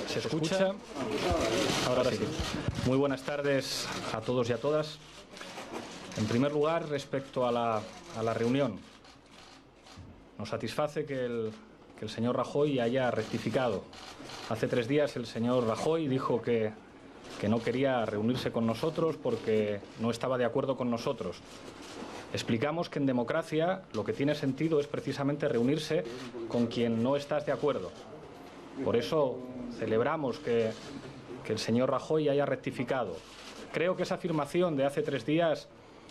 ¿Se escucha? Ahora sí. Muy buenas tardes a todos y a todas. En primer lugar, respecto a la reunión, nos satisface que el señor Rajoy haya rectificado. Hace 3 días el señor Rajoy dijo que no quería reunirse con nosotros porque no estaba de acuerdo con nosotros. Explicamos que en democracia lo que tiene sentido es precisamente reunirse con quien no estás de acuerdo. Por eso celebramos que el señor Rajoy haya rectificado. Creo que esa afirmación de hace 3 días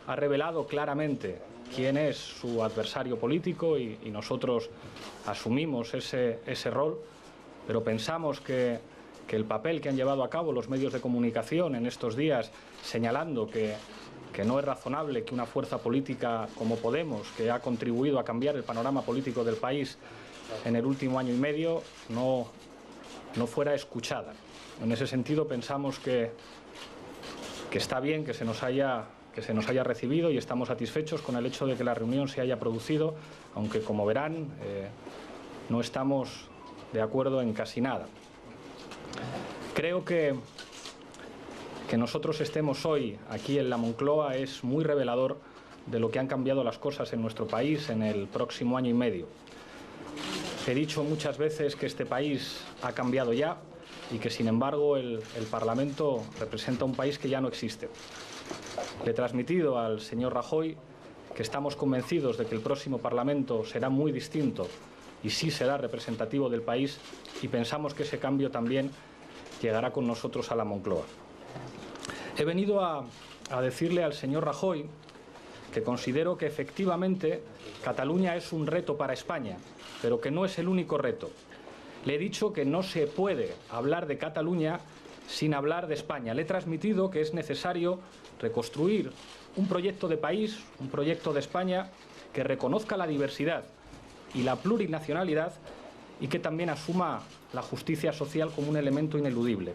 ha revelado claramente quién es su adversario político y nosotros asumimos ese rol, pero pensamos que el papel que han llevado a cabo los medios de comunicación en estos días, señalando que no es razonable que una fuerza política como Podemos, que ha contribuido a cambiar el panorama político del país en el último año y medio, no fuera escuchada. En ese sentido pensamos que está bien que se nos haya recibido y estamos satisfechos con el hecho de que la reunión se haya producido, aunque, como verán, no estamos de acuerdo en casi nada. Creo que nosotros estemos hoy aquí en la Moncloa es muy revelador de lo que han cambiado las cosas en nuestro país en el próximo año y medio. He dicho muchas veces que este país ha cambiado ya y que, sin embargo, el Parlamento representa un país que ya no existe. Le he transmitido al señor Rajoy que estamos convencidos de que el próximo Parlamento será muy distinto y sí será representativo del país, y pensamos que ese cambio también llegará con nosotros a la Moncloa. He venido a decirle al señor Rajoy que considero que efectivamente Cataluña es un reto para España, pero que no es el único reto. Le he dicho que no se puede hablar de Cataluña sin hablar de España. Le he transmitido que es necesario reconstruir un proyecto de país, un proyecto de España que reconozca la diversidad y la plurinacionalidad y que también asuma la justicia social como un elemento ineludible.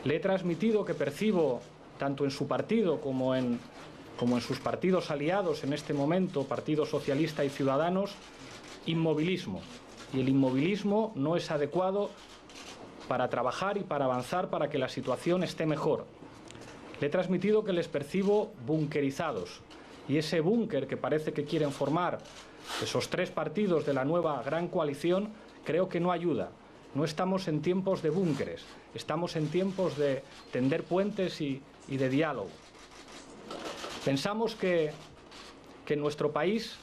Le he transmitido que percibo, tanto en su partido como en sus partidos aliados en este momento, Partido Socialista y Ciudadanos, inmovilismo. Y el inmovilismo no es adecuado para trabajar y para avanzar para que la situación esté mejor. Le he transmitido que les percibo bunkerizados, y ese búnker que parece que quieren formar esos 3 partidos de la nueva gran coalición creo que no ayuda. No estamos en tiempos de búnkeres, estamos en tiempos de tender puentes y de diálogo. Pensamos que en nuestro país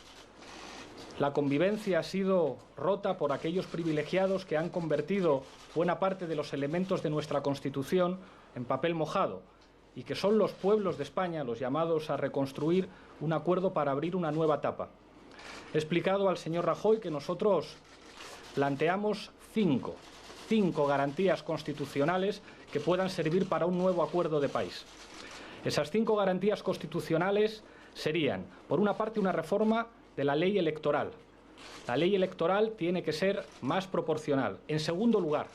la convivencia ha sido rota por aquellos privilegiados que han convertido buena parte de los elementos de nuestra Constitución en papel mojado, y que son los pueblos de España los llamados a reconstruir un acuerdo para abrir una nueva etapa. He explicado al señor Rajoy que nosotros planteamos 5 garantías constitucionales que puedan servir para un nuevo acuerdo de país. Esas 5 garantías constitucionales serían, por una parte, una reforma de la ley electoral. La ley electoral tiene que ser más proporcional. En segundo lugar,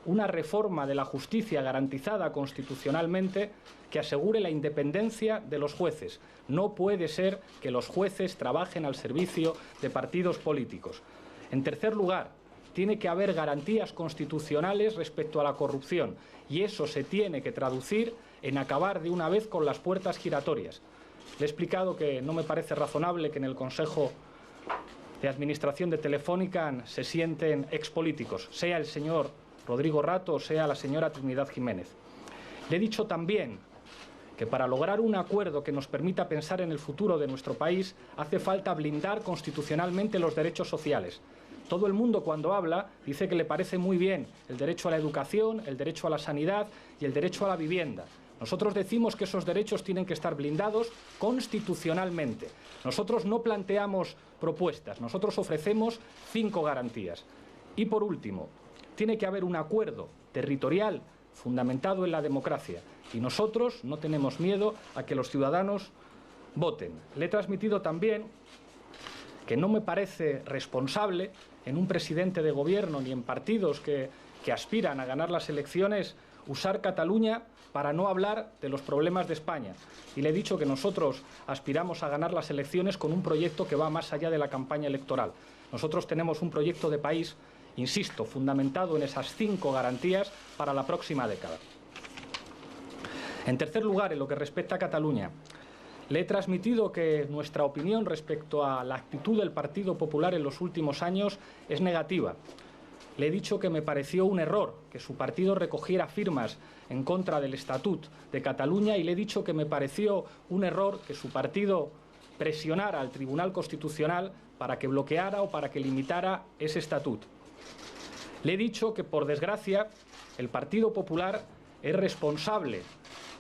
una reforma de la justicia garantizada constitucionalmente que asegure la independencia de los jueces. No puede ser que los jueces trabajen al servicio de partidos políticos. En tercer lugar, tiene que haber garantías constitucionales respecto a la corrupción, y eso se tiene que traducir en acabar de una vez con las puertas giratorias. Le he explicado que no me parece razonable que en el Consejo de Administración de Telefónica se sienten expolíticos, sea el señor Rodrigo Rato o sea la señora Trinidad Jiménez. Le he dicho también que para lograr un acuerdo que nos permita pensar en el futuro de nuestro país hace falta blindar constitucionalmente los derechos sociales. Todo el mundo, cuando habla, dice que le parece muy bien el derecho a la educación, el derecho a la sanidad y el derecho a la vivienda. Nosotros decimos que esos derechos tienen que estar blindados constitucionalmente. Nosotros no planteamos propuestas, nosotros ofrecemos 5 garantías. Y por último, tiene que haber un acuerdo territorial fundamentado en la democracia. Y nosotros no tenemos miedo a que los ciudadanos voten. Le he transmitido también que no me parece responsable en un presidente de gobierno ni en partidos que aspiran a ganar las elecciones usar Cataluña para no hablar de los problemas de España. Y le he dicho que nosotros aspiramos a ganar las elecciones con un proyecto que va más allá de la campaña electoral. Nosotros tenemos un proyecto de país, insisto, fundamentado en esas 5 garantías para la próxima década. En tercer lugar, en lo que respecta a Cataluña, le he transmitido que nuestra opinión respecto a la actitud del Partido Popular en los últimos años es negativa. Le he dicho que me pareció un error que su partido recogiera firmas en contra del Estatut de Cataluña y le he dicho que me pareció un error que su partido presionara al Tribunal Constitucional para que bloqueara o para que limitara ese Estatut. Le he dicho que, por desgracia, el Partido Popular es responsable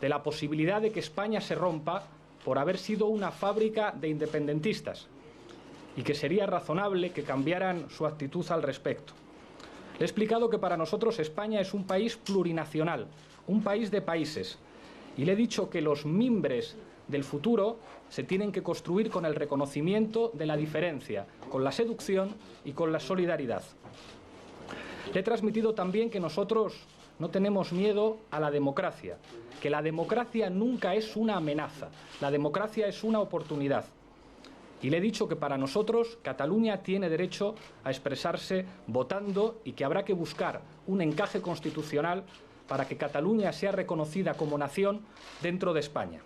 de la posibilidad de que España se rompa por haber sido una fábrica de independentistas y que sería razonable que cambiaran su actitud al respecto. Le he explicado que para nosotros España es un país plurinacional, un país de países, y le he dicho que los mimbres del futuro se tienen que construir con el reconocimiento de la diferencia, con la seducción y con la solidaridad. Le he transmitido también que nosotros no tenemos miedo a la democracia, que la democracia nunca es una amenaza, la democracia es una oportunidad. Y le he dicho que para nosotros Cataluña tiene derecho a expresarse votando y que habrá que buscar un encaje constitucional para que Cataluña sea reconocida como nación dentro de España.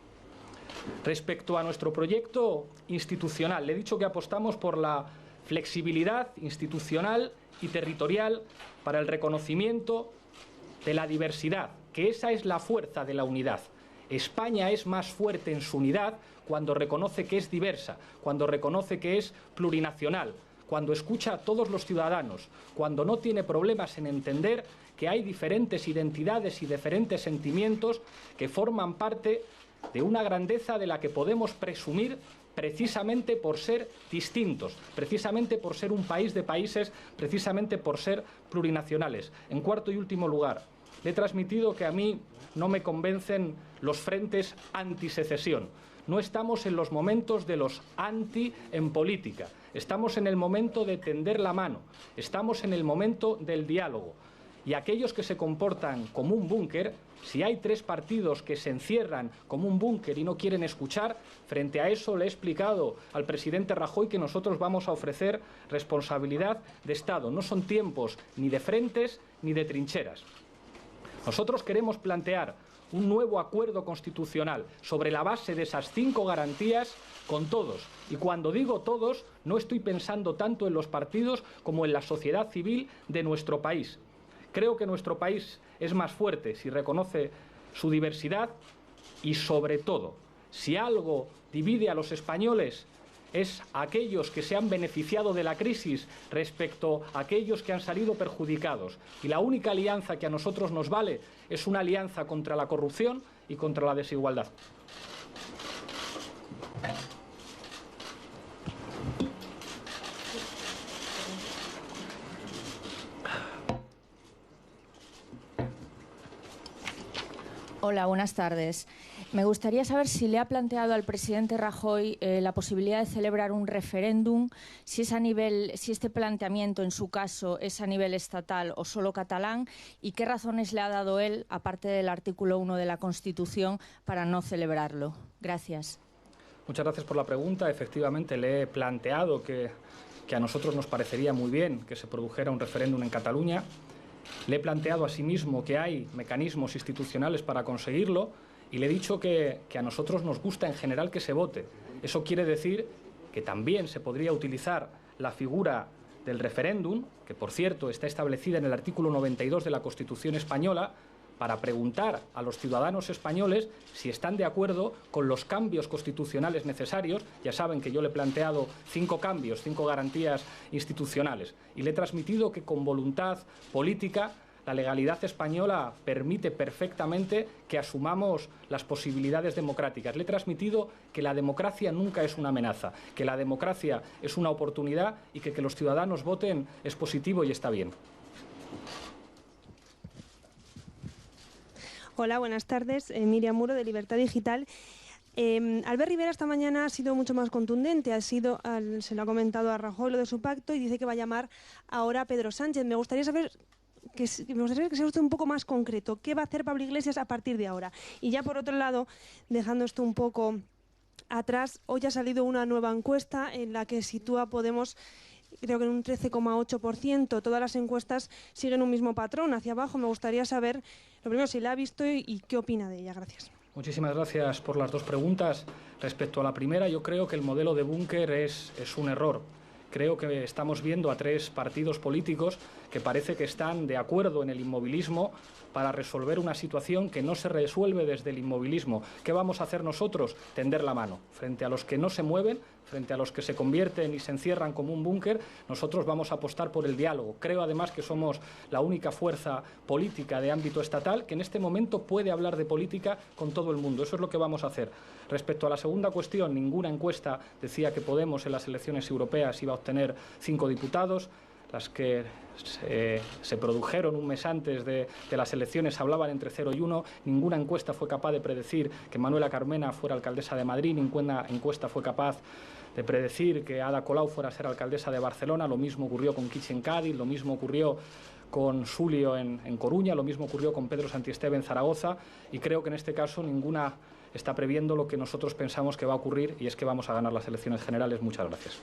Respecto a nuestro proyecto institucional, le he dicho que apostamos por la flexibilidad institucional y territorial para el reconocimiento de la diversidad, que esa es la fuerza de la unidad. España es más fuerte en su unidad cuando reconoce que es diversa, cuando reconoce que es plurinacional, cuando escucha a todos los ciudadanos, cuando no tiene problemas en entender que hay diferentes identidades y diferentes sentimientos que forman parte de una grandeza de la que podemos presumir precisamente por ser distintos, precisamente por ser un país de países, precisamente por ser plurinacionales. En cuarto y último lugar, le he transmitido que a mí no me convencen los frentes antisecesión. No estamos en los momentos de los anti en política. Estamos en el momento de tender la mano. Estamos en el momento del diálogo. Y aquellos que se comportan como un búnker, si hay 3 partidos que se encierran como un búnker y no quieren escuchar, frente a eso le he explicado al presidente Rajoy que nosotros vamos a ofrecer responsabilidad de Estado. No son tiempos ni de frentes ni de trincheras. Nosotros queremos plantear un nuevo acuerdo constitucional sobre la base de esas 5 garantías con todos. Y cuando digo todos, no estoy pensando tanto en los partidos como en la sociedad civil de nuestro país. Creo que nuestro país es más fuerte si reconoce su diversidad y, sobre todo, si algo divide a los españoles es aquellos que se han beneficiado de la crisis respecto a aquellos que han salido perjudicados. Y la única alianza que a nosotros nos vale es una alianza contra la corrupción y contra la desigualdad. Hola, buenas tardes. Me gustaría saber si le ha planteado al presidente Rajoy la posibilidad de celebrar un referéndum, si este planteamiento, en su caso, es a nivel estatal o solo catalán, y qué razones le ha dado él, aparte del artículo 1 de la Constitución, para no celebrarlo. Gracias. Muchas gracias por la pregunta. Efectivamente, le he planteado que a nosotros nos parecería muy bien que se produjera un referéndum en Cataluña. Le he planteado asimismo que hay mecanismos institucionales para conseguirlo y le he dicho que a nosotros nos gusta en general que se vote. Eso quiere decir que también se podría utilizar la figura del referéndum, que por cierto está establecida en el artículo 92 de la Constitución española, para preguntar a los ciudadanos españoles si están de acuerdo con los cambios constitucionales necesarios. Ya saben que yo le he planteado 5 cambios, 5 garantías institucionales, y le he transmitido que con voluntad política la legalidad española permite perfectamente que asumamos las posibilidades democráticas. Le he transmitido que la democracia nunca es una amenaza, que la democracia es una oportunidad y que los ciudadanos voten es positivo y está bien. Hola, buenas tardes. Miriam Muro, de Libertad Digital. Albert Rivera esta mañana ha sido mucho más contundente, se lo ha comentado a Rajoy lo de su pacto y dice que va a llamar ahora a Pedro Sánchez. Me gustaría saber que sea usted un poco más concreto. ¿Qué va a hacer Pablo Iglesias a partir de ahora? Y ya por otro lado, dejando esto un poco atrás, hoy ha salido una nueva encuesta en la que sitúa a Podemos, creo que en un 13,8%. Todas las encuestas siguen un mismo patrón hacia abajo. Me gustaría saber, lo primero, si la ha visto y qué opina de ella. Gracias. Muchísimas gracias por las dos preguntas. Respecto a la primera, yo creo que el modelo de búnker es un error. Creo que estamos viendo a tres partidos políticos que parece que están de acuerdo en el inmovilismo para resolver una situación que no se resuelve desde el inmovilismo. ¿Qué vamos a hacer nosotros? Tender la mano. Frente a los que no se mueven, frente a los que se convierten y se encierran como un búnker, nosotros vamos a apostar por el diálogo. Creo además que somos la única fuerza política de ámbito estatal que en este momento puede hablar de política con todo el mundo. Eso es lo que vamos a hacer. Respecto a la segunda cuestión, ninguna encuesta decía que Podemos en las elecciones europeas iba a obtener 5 diputados. Las que se produjeron un mes antes de las elecciones hablaban entre 0 y 1. Ninguna encuesta fue capaz de predecir que Manuela Carmena fuera alcaldesa de Madrid. Ninguna encuesta fue capaz de predecir que Ada Colau fuera a ser alcaldesa de Barcelona. Lo mismo ocurrió con Kitsch en Cádiz, lo mismo ocurrió con Sulio en Coruña, lo mismo ocurrió con Pedro Santiesteve en Zaragoza. Y creo que en este caso ninguna está previendo lo que nosotros pensamos que va a ocurrir, y es que vamos a ganar las elecciones generales. Muchas gracias.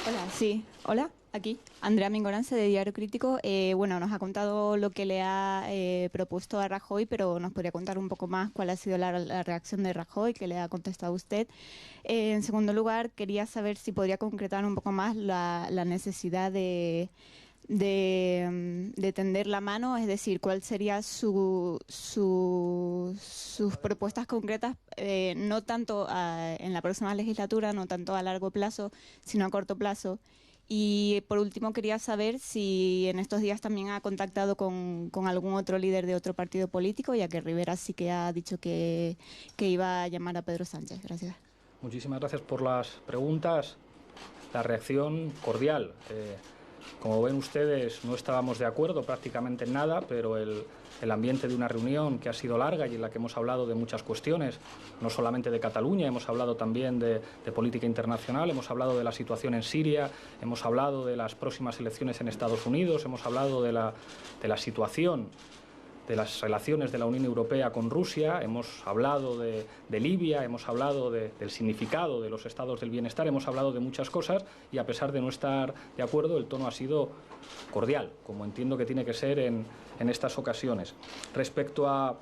Hola, sí. Hola, aquí. Andrea Mingorance, de Diario Crítico. Bueno, nos ha contado lo que le ha propuesto a Rajoy, pero nos podría contar un poco más cuál ha sido la reacción de Rajoy, que le ha contestado usted. En segundo lugar, quería saber si podría concretar un poco más la necesidad de tender la mano, es decir, cuál sería sus propuestas concretas, no tanto en la próxima legislatura, no tanto a largo plazo, sino a corto plazo. Y por último quería saber si en estos días también ha contactado con algún otro líder de otro partido político, ya que Rivera sí que ha dicho que iba a llamar a Pedro Sánchez. Gracias. Muchísimas gracias por las preguntas. La reacción cordial. Como ven ustedes, no estábamos de acuerdo prácticamente en nada, pero el ambiente de una reunión que ha sido larga y en la que hemos hablado de muchas cuestiones, no solamente de Cataluña, hemos hablado también de política internacional, hemos hablado de la situación en Siria, hemos hablado de las próximas elecciones en Estados Unidos, hemos hablado de la situación de las relaciones de la Unión Europea con Rusia, hemos hablado de Libia, hemos hablado del significado de los estados del bienestar, hemos hablado de muchas cosas y a pesar de no estar de acuerdo, el tono ha sido cordial, como entiendo que tiene que ser en estas ocasiones. Respecto a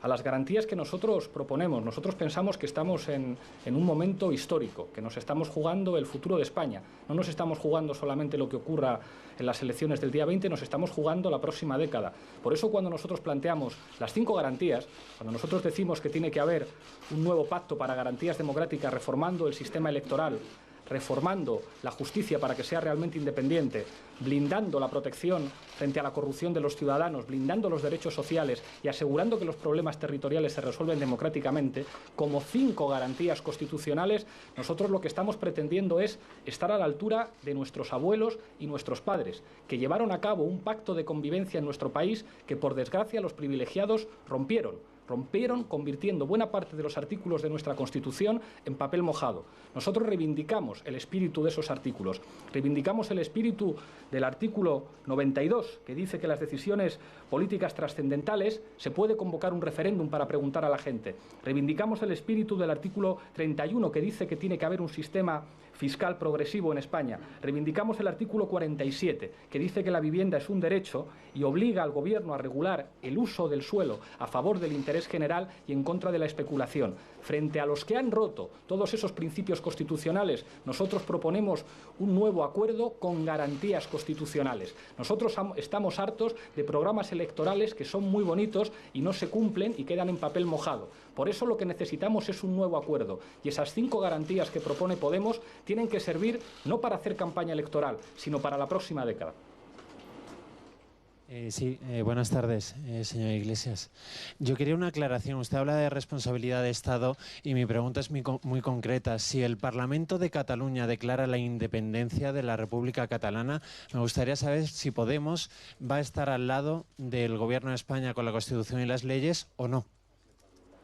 las garantías que nosotros proponemos, nosotros pensamos que estamos en un momento histórico, que nos estamos jugando el futuro de España. No nos estamos jugando solamente lo que ocurra en las elecciones del día 20, nos estamos jugando la próxima década. Por eso cuando nosotros planteamos las 5 garantías, cuando nosotros decimos que tiene que haber un nuevo pacto para garantías democráticas reformando el sistema electoral, reformando la justicia para que sea realmente independiente, blindando la protección frente a la corrupción de los ciudadanos, blindando los derechos sociales y asegurando que los problemas territoriales se resuelven democráticamente, como 5 garantías constitucionales, nosotros lo que estamos pretendiendo es estar a la altura de nuestros abuelos y nuestros padres, que llevaron a cabo un pacto de convivencia en nuestro país que, por desgracia, los privilegiados rompieron convirtiendo buena parte de los artículos de nuestra Constitución en papel mojado. Nosotros reivindicamos el espíritu de esos artículos, reivindicamos el espíritu del artículo 92, que dice que las decisiones políticas trascendentales se puede convocar un referéndum para preguntar a la gente. Reivindicamos el espíritu del artículo 31, que dice que tiene que haber un sistema fiscal progresivo en España. Reivindicamos el artículo 47, que dice que la vivienda es un derecho y obliga al Gobierno a regular el uso del suelo a favor del interés general y en contra de la especulación. Frente a los que han roto todos esos principios constitucionales, nosotros proponemos un nuevo acuerdo con garantías constitucionales. Nosotros estamos hartos de programas electorales que son muy bonitos y no se cumplen y quedan en papel mojado. Por eso lo que necesitamos es un nuevo acuerdo. Y esas 5 garantías que propone Podemos tienen que servir no para hacer campaña electoral, sino para la próxima década. Buenas tardes, señor Iglesias. Yo quería una aclaración. Usted habla de responsabilidad de Estado y mi pregunta es muy concreta. Si el Parlamento de Cataluña declara la independencia de la República Catalana, me gustaría saber si Podemos va a estar al lado del Gobierno de España con la Constitución y las leyes o no.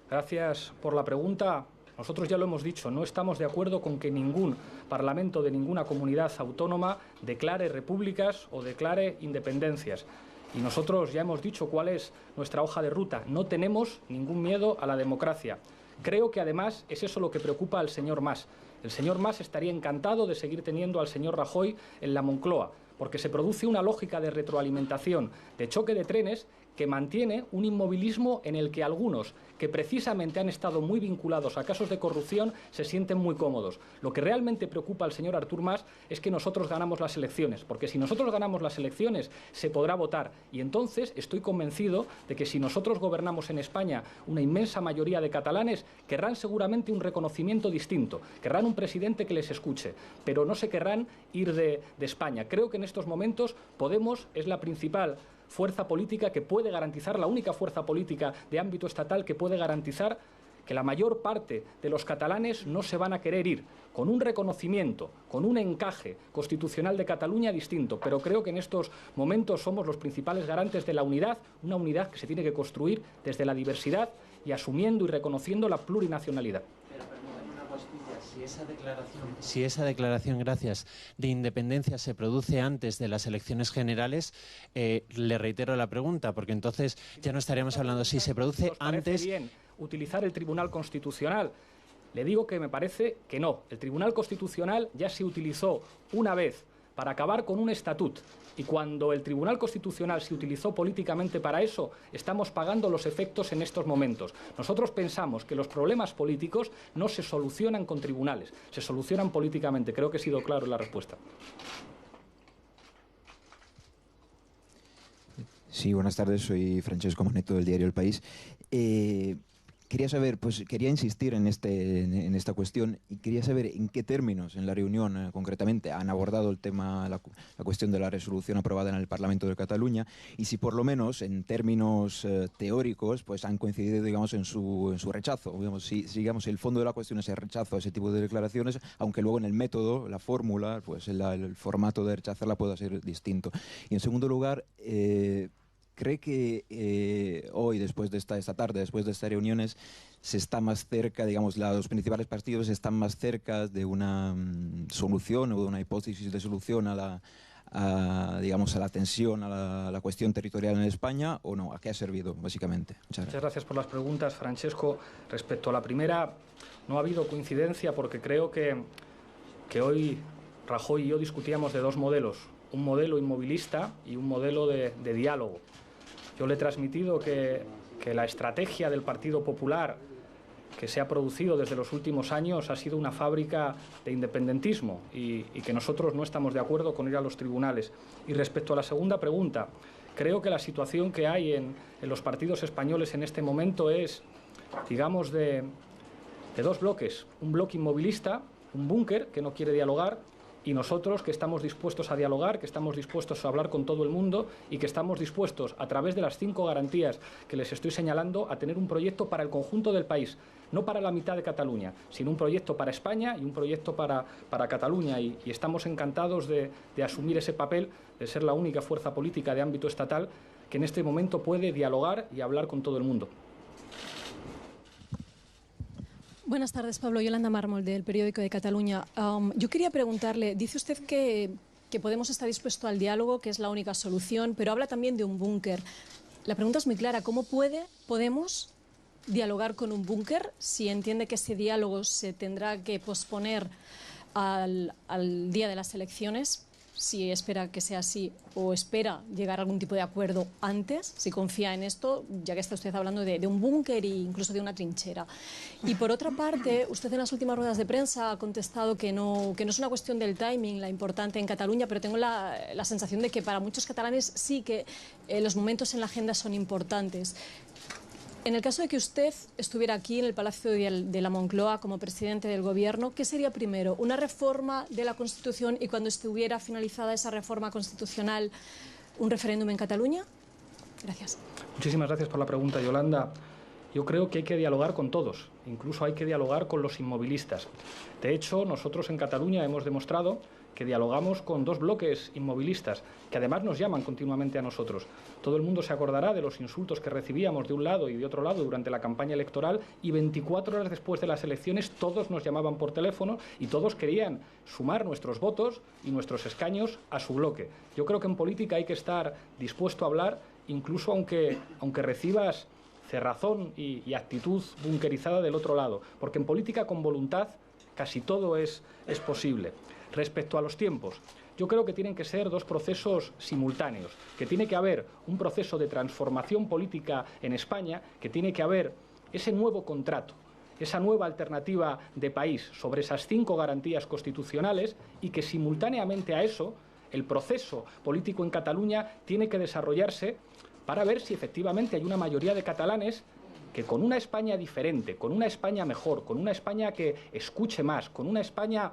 Gracias por la pregunta. Nosotros ya lo hemos dicho, no estamos de acuerdo con que ningún parlamento de ninguna comunidad autónoma declare repúblicas o declare independencias. Y nosotros ya hemos dicho cuál es nuestra hoja de ruta. No tenemos ningún miedo a la democracia. Creo que además es eso lo que preocupa al señor Mas. El señor Mas estaría encantado de seguir teniendo al señor Rajoy en la Moncloa, porque se produce una lógica de retroalimentación, de choque de trenes, que mantiene un inmovilismo en el que algunos, que precisamente han estado muy vinculados a casos de corrupción, se sienten muy cómodos. Lo que realmente preocupa al señor Artur Mas es que nosotros ganamos las elecciones, porque si nosotros ganamos las elecciones se podrá votar, y entonces estoy convencido de que si nosotros gobernamos en España, una inmensa mayoría de catalanes querrán seguramente un reconocimiento distinto, querrán un presidente que les escuche, pero no se querrán ir de España. Creo que en estos momentos Podemos es la principal fuerza política que puede garantizar, la única fuerza política de ámbito estatal que puede garantizar que la mayor parte de los catalanes no se van a querer ir, con un reconocimiento, con un encaje constitucional de Cataluña distinto. Pero creo que en estos momentos somos los principales garantes de la unidad, una unidad que se tiene que construir desde la diversidad y asumiendo y reconociendo la plurinacionalidad. Si esa declaración, gracias, de independencia se produce antes de las elecciones generales, le reitero la pregunta, porque entonces ya no estaríamos hablando. Si se produce antes... bien utilizar el Tribunal Constitucional. Le digo que me parece que no. El Tribunal Constitucional ya se utilizó una vez para acabar con un estatut. Y cuando el Tribunal Constitucional se utilizó políticamente para eso, estamos pagando los efectos en estos momentos. Nosotros pensamos que los problemas políticos no se solucionan con tribunales, se solucionan políticamente. Creo que he sido claro en la respuesta. Sí, buenas tardes. Soy Francesco Manetto del diario El País. Quería saber, quería insistir en esta cuestión y quería saber en qué términos en la reunión concretamente han abordado el tema, la cuestión de la resolución aprobada en el Parlamento de Cataluña y si por lo menos en términos teóricos han coincidido, digamos, en su rechazo. Digamos, si digamos, el fondo de la cuestión es el rechazo a ese tipo de declaraciones, aunque luego en el método, la fórmula, el formato de rechazarla pueda ser distinto. Y en segundo lugar, ¿cree que hoy, después de esta tarde, después de estas reuniones, se está más cerca, digamos, los principales partidos están más cerca de una solución o de una hipótesis de solución a la tensión, a la cuestión territorial en España o no? ¿A qué ha servido, básicamente? Muchas gracias por las preguntas, Francesco. Respecto a la primera, no ha habido coincidencia porque creo que hoy Rajoy y yo discutíamos de dos modelos, un modelo inmovilista y un modelo de diálogo. Yo le he transmitido que la estrategia del Partido Popular que se ha producido desde los últimos años ha sido una fábrica de independentismo y que nosotros no estamos de acuerdo con ir a los tribunales. Y respecto a la segunda pregunta, creo que la situación que hay en los partidos españoles en este momento es, digamos, de dos bloques. Un bloque inmovilista, un búnker que no quiere dialogar, y nosotros que estamos dispuestos a dialogar, que estamos dispuestos a hablar con todo el mundo y que estamos dispuestos, a través de las 5 garantías que les estoy señalando, a tener un proyecto para el conjunto del país, no para la mitad de Cataluña, sino un proyecto para España y un proyecto para Cataluña. Y estamos encantados de asumir ese papel, de ser la única fuerza política de ámbito estatal que en este momento puede dialogar y hablar con todo el mundo. Buenas tardes, Pablo. Yolanda Mármol, del Periódico de Cataluña. Yo quería preguntarle, dice usted que Podemos estar dispuesto al diálogo, que es la única solución, pero habla también de un búnker. La pregunta es muy clara. ¿Cómo puede Podemos dialogar con un búnker si entiende que ese diálogo se tendrá que posponer al día de las elecciones? Si espera que sea así o espera llegar a algún tipo de acuerdo antes, si confía en esto, ya que está usted hablando de un búnker e incluso de una trinchera. Y por otra parte, usted en las últimas ruedas de prensa ha contestado que no es una cuestión del timing la importante en Cataluña, pero tengo la sensación de que para muchos catalanes sí que los momentos en la agenda son importantes. En el caso de que usted estuviera aquí en el Palacio de la Moncloa como presidente del Gobierno, ¿qué sería primero? ¿Una reforma de la Constitución y cuando estuviera finalizada esa reforma constitucional, un referéndum en Cataluña? Gracias. Muchísimas gracias por la pregunta, Yolanda. Yo creo que hay que dialogar con todos, incluso hay que dialogar con los inmovilistas. De hecho, nosotros en Cataluña hemos demostrado que dialogamos con 2 bloques inmovilistas, que además nos llaman continuamente a nosotros. Todo el mundo se acordará de los insultos que recibíamos de un lado y de otro lado durante la campaña electoral, y 24 horas después de las elecciones todos nos llamaban por teléfono y todos querían sumar nuestros votos y nuestros escaños a su bloque. Yo creo que en política hay que estar dispuesto a hablar, incluso aunque recibas cerrazón y actitud bunkerizada del otro lado, porque en política con voluntad casi todo es posible. Respecto a los tiempos, yo creo que tienen que ser 2 procesos simultáneos, que tiene que haber un proceso de transformación política en España, que tiene que haber ese nuevo contrato, esa nueva alternativa de país sobre esas 5 garantías constitucionales, y que simultáneamente a eso el proceso político en Cataluña tiene que desarrollarse para ver si efectivamente hay una mayoría de catalanes que con una España diferente, con una España mejor, con una España que escuche más, con una España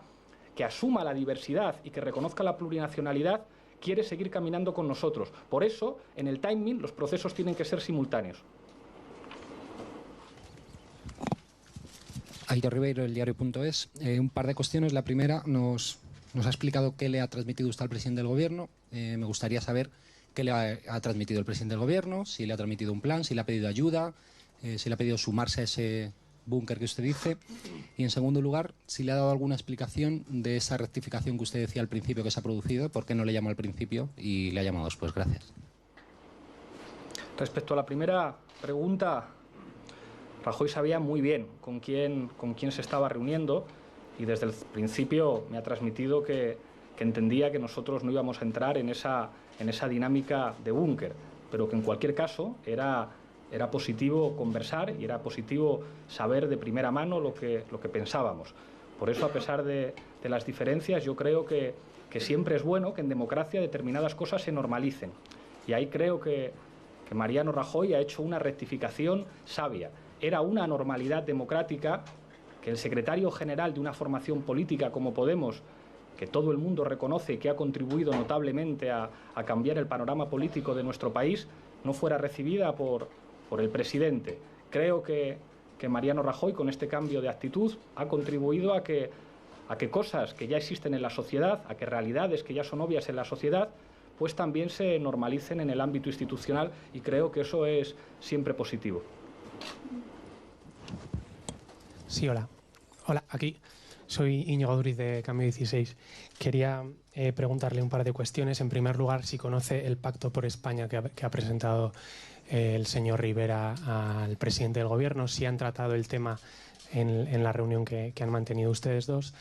que asuma la diversidad y que reconozca la plurinacionalidad, quiere seguir caminando con nosotros. Por eso, en el timing, los procesos tienen que ser simultáneos. Aitor Ribeiro, el diario.es. Un par de cuestiones. La primera, nos ha explicado qué le ha transmitido usted al presidente del Gobierno. Me gustaría saber qué le ha transmitido el presidente del Gobierno, si le ha transmitido un plan, si le ha pedido ayuda, si le ha pedido sumarse a ese búnker que usted dice. Y en segundo lugar, si le ha dado alguna explicación de esa rectificación que usted decía al principio que se ha producido, por qué no le llamó al principio y le ha llamado después. Gracias. Respecto a la primera pregunta, Rajoy sabía muy bien con quién se estaba reuniendo, y desde el principio me ha transmitido que entendía que nosotros no íbamos a entrar en esa dinámica de búnker, pero que en cualquier caso era positivo conversar y era positivo saber de primera mano lo que pensábamos. Por eso, a pesar de las diferencias, yo creo que siempre es bueno que en democracia determinadas cosas se normalicen. Y ahí creo que Mariano Rajoy ha hecho una rectificación sabia. Era una normalidad democrática que el secretario general de una formación política como Podemos, que todo el mundo reconoce y que ha contribuido notablemente a cambiar el panorama político de nuestro país, no fuera recibida por el presidente. Creo que Mariano Rajoy, con este cambio de actitud, ha contribuido a que cosas que ya existen en la sociedad, a que realidades que ya son obvias en la sociedad, pues también se normalicen en el ámbito institucional, y creo que eso es siempre positivo. Sí, hola. Hola, aquí soy Íñigo Duriz de Cambio 16. Quería preguntarle un par de cuestiones. En primer lugar, si conoce el Pacto por España que ha presentado el señor Rivera al presidente del Gobierno, si han tratado el tema en la reunión que han mantenido ustedes dos.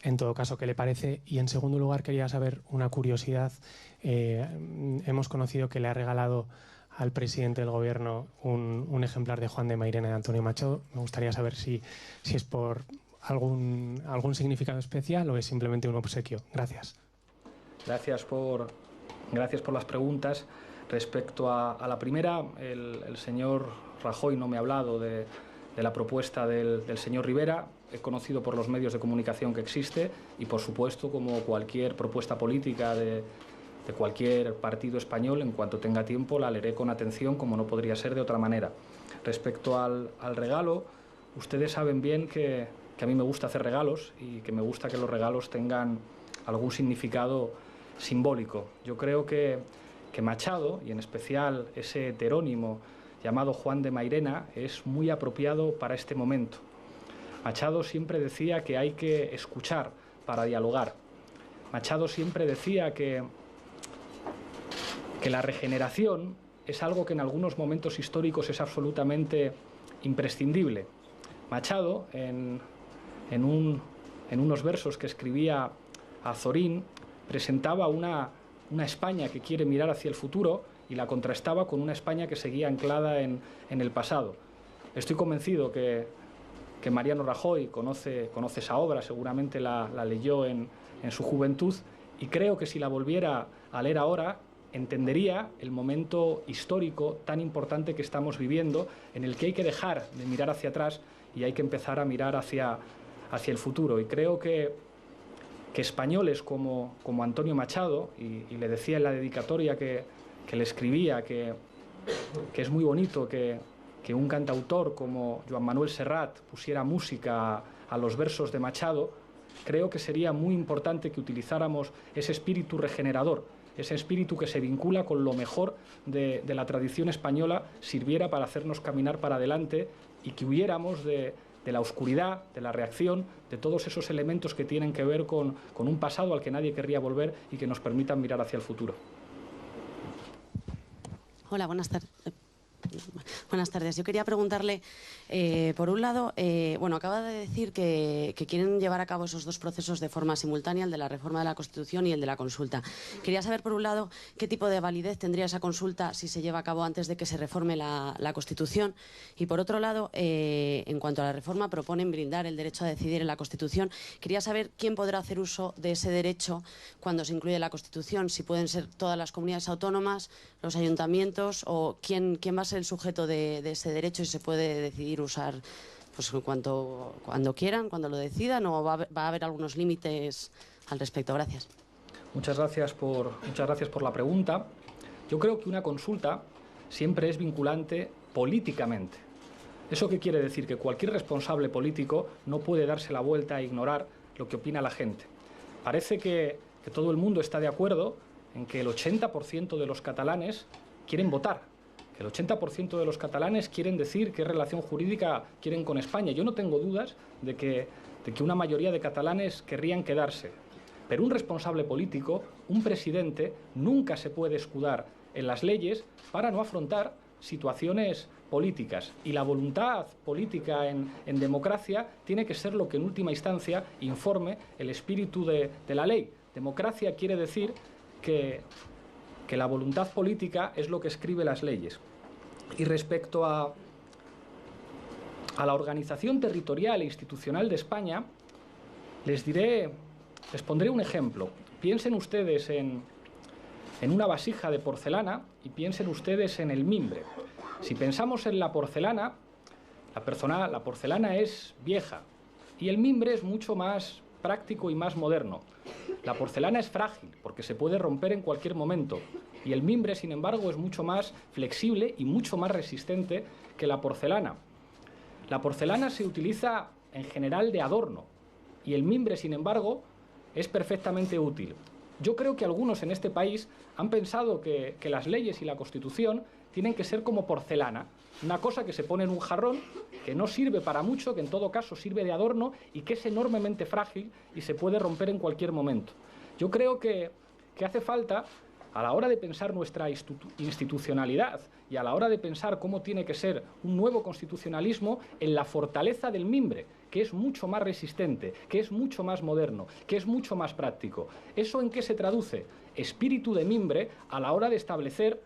En todo caso, ¿qué le parece? Y en segundo lugar, quería saber una curiosidad. Hemos conocido que le ha regalado al presidente del Gobierno un ejemplar de Juan de Mairena de Antonio Machado. Me gustaría saber si es por algún significado especial o es simplemente un obsequio. Gracias. Gracias por las preguntas. Respecto a la primera, el señor Rajoy no me ha hablado de la propuesta del señor Rivera. He conocido por los medios de comunicación que existe y, por supuesto, como cualquier propuesta política de cualquier partido español, en cuanto tenga tiempo la leeré con atención, como no podría ser de otra manera. Respecto al regalo, ustedes saben bien que a mí me gusta hacer regalos y que me gusta que los regalos tengan algún significado simbólico. Yo creo que Machado, y en especial ese heterónimo llamado Juan de Mairena, es muy apropiado para este momento. Machado siempre decía que hay que escuchar para dialogar. Machado siempre decía que la regeneración es algo que en algunos momentos históricos es absolutamente imprescindible. Machado, en unos versos que escribía a Azorín, presentaba una España que quiere mirar hacia el futuro y la contrastaba con una España que seguía anclada en el pasado. Estoy convencido que Mariano Rajoy conoce esa obra, seguramente la leyó en su juventud, y creo que si la volviera a leer ahora entendería el momento histórico tan importante que estamos viviendo, en el que hay que dejar de mirar hacia atrás y hay que empezar a mirar hacia el futuro. Y creo que españoles como Antonio Machado, y le decía en la dedicatoria que le escribía que que es muy bonito que un cantautor como Joan Manuel Serrat pusiera música a los versos de Machado, creo que sería muy importante que utilizáramos ese espíritu regenerador, ese espíritu que se vincula con lo mejor de la tradición española, sirviera para hacernos caminar para adelante y que huyéramos de la oscuridad, de la reacción, de todos esos elementos que tienen que ver con un pasado al que nadie querría volver y que nos permitan mirar hacia el futuro. Hola, buenas tardes. Buenas tardes. Yo quería preguntarle, por un lado, bueno, acaba de decir que quieren llevar a cabo esos dos procesos de forma simultánea, el de la reforma de la Constitución y el de la consulta. Quería saber, por un lado, qué tipo de validez tendría esa consulta si se lleva a cabo antes de que se reforme la Constitución. Y, por otro lado, en cuanto a la reforma, proponen blindar el derecho a decidir en la Constitución. Quería saber quién podrá hacer uso de ese derecho cuando se incluye la Constitución, si pueden ser todas las comunidades autónomas, los ayuntamientos, o quién va a ser el sujeto de ese derecho y se puede decidir usar pues cuando quieran, cuando lo decidan, o va a haber algunos límites al respecto. Gracias. Muchas gracias por la pregunta. Yo creo que una consulta siempre es vinculante políticamente. ¿Eso qué quiere decir? Que cualquier responsable político no puede darse la vuelta a ignorar lo que opina la gente. Parece que todo el mundo está de acuerdo en que el 80% de los catalanes quieren votar, que el 80% de los catalanes quieren decir qué relación jurídica quieren con España. Yo no tengo dudas de que una mayoría de catalanes querrían quedarse. Pero un responsable político, un presidente, nunca se puede escudar en las leyes para no afrontar situaciones políticas. Y la voluntad política en democracia tiene que ser lo que en última instancia informe el espíritu de la ley. Democracia quiere decir que la voluntad política es lo que escribe las leyes. Y respecto a la organización territorial e institucional de España, les pondré un ejemplo. Piensen ustedes en una vasija de porcelana y piensen ustedes en el mimbre. Si pensamos en la porcelana, la porcelana es vieja y el mimbre es mucho más práctico y más moderno. La porcelana es frágil porque se puede romper en cualquier momento y el mimbre, sin embargo, es mucho más flexible y mucho más resistente que la porcelana. La porcelana se utiliza en general de adorno y el mimbre, sin embargo, es perfectamente útil. Yo creo que algunos en este país han pensado que las leyes y la Constitución tienen que ser como porcelana, una cosa que se pone en un jarrón, que no sirve para mucho, que en todo caso sirve de adorno y que es enormemente frágil y se puede romper en cualquier momento. Yo creo que hace falta, a la hora de pensar nuestra institucionalidad y a la hora de pensar cómo tiene que ser un nuevo constitucionalismo, en la fortaleza del mimbre, que es mucho más resistente, que es mucho más moderno, que es mucho más práctico. ¿Eso en qué se traduce? Espíritu de mimbre a la hora de establecer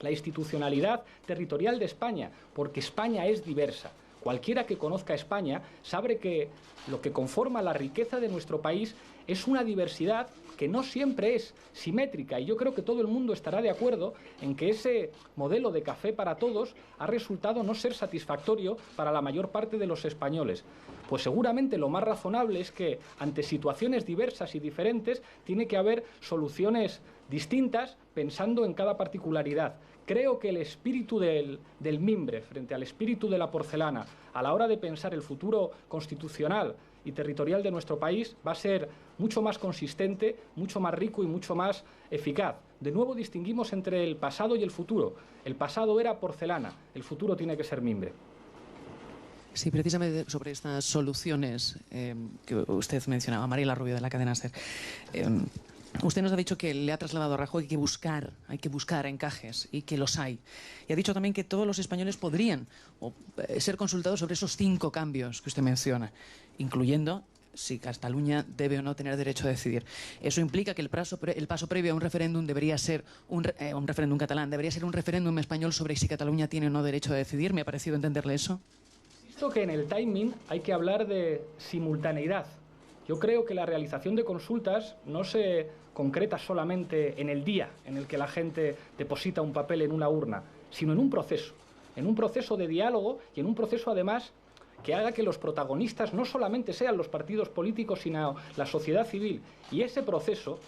la institucionalidad territorial de España, porque España es diversa. Cualquiera que conozca España sabe que lo que conforma la riqueza de nuestro país es una diversidad que no siempre es simétrica, y yo creo que todo el mundo estará de acuerdo en que ese modelo de café para todos ha resultado no ser satisfactorio para la mayor parte de los españoles. Pues seguramente lo más razonable es que ante situaciones diversas y diferentes tiene que haber soluciones distintas pensando en cada particularidad. Creo que el espíritu del mimbre frente al espíritu de la porcelana a la hora de pensar el futuro constitucional y territorial de nuestro país va a ser mucho más consistente, mucho más rico y mucho más eficaz. De nuevo distinguimos entre el pasado y el futuro. El pasado era porcelana, el futuro tiene que ser mimbre. Sí, precisamente sobre estas soluciones que usted mencionaba, Mariela Rubio de la cadena SER. Usted nos ha dicho que le ha trasladado a Rajoy que hay que buscar encajes y que los hay. Y ha dicho también que todos los españoles podrían ser consultados sobre esos 5 cambios que usted menciona, incluyendo si Cataluña debe o no tener derecho a decidir. Eso implica que el paso previo a un referéndum debería ser un referéndum catalán, debería ser un referéndum español sobre si Cataluña tiene o no derecho a decidir. ¿Me ha parecido entenderle eso? Insisto que en el timing hay que hablar de simultaneidad. Yo creo que la realización de consultas no se concreta solamente en el día en el que la gente deposita un papel en una urna, sino en un proceso de diálogo y en un proceso además que haga que los protagonistas no solamente sean los partidos políticos, sino la sociedad civil. Y ese proceso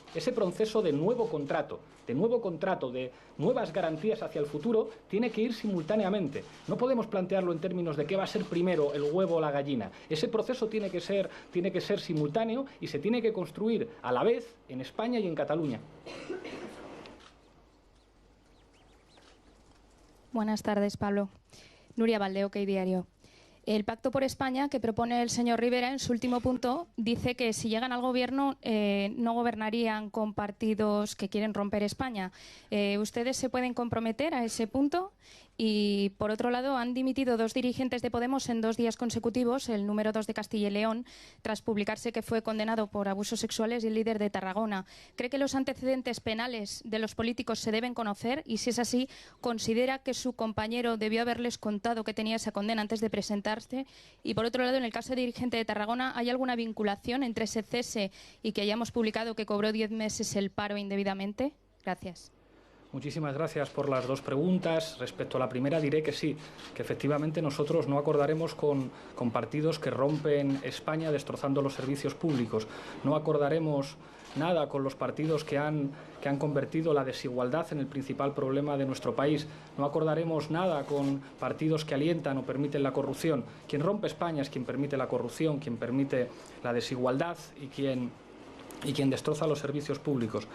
de nuevo contrato, de nuevas garantías hacia el futuro, tiene que ir simultáneamente. No podemos plantearlo en términos de qué va a ser primero, el huevo o la gallina. Ese proceso tiene que ser simultáneo y se tiene que construir a la vez en España y en Cataluña. Buenas tardes, Pablo. Nuria Valde, OK Diario. El Pacto por España que propone el señor Rivera en su último punto dice que si llegan al gobierno no gobernarían con partidos que quieren romper España. ¿Ustedes se pueden comprometer a ese punto? Y, por otro lado, han dimitido 2 dirigentes de Podemos en 2 días consecutivos, el número 2 de Castilla y León, tras publicarse que fue condenado por abusos sexuales, y el líder de Tarragona. ¿Cree que los antecedentes penales de los políticos se deben conocer? Y, si es así, ¿considera que su compañero debió haberles contado que tenía esa condena antes de presentarse? Y, por otro lado, en el caso del dirigente de Tarragona, ¿hay alguna vinculación entre ese cese y que hayamos publicado que cobró 10 meses el paro indebidamente? Gracias. Muchísimas gracias por las 2 preguntas. Respecto a la primera diré que sí, que efectivamente nosotros no acordaremos con partidos que rompen España destrozando los servicios públicos. No acordaremos nada con los partidos que han convertido la desigualdad en el principal problema de nuestro país. No acordaremos nada con partidos que alientan o permiten la corrupción. Quien rompe España es quien permite la corrupción, quien permite la desigualdad y quien destroza los servicios públicos.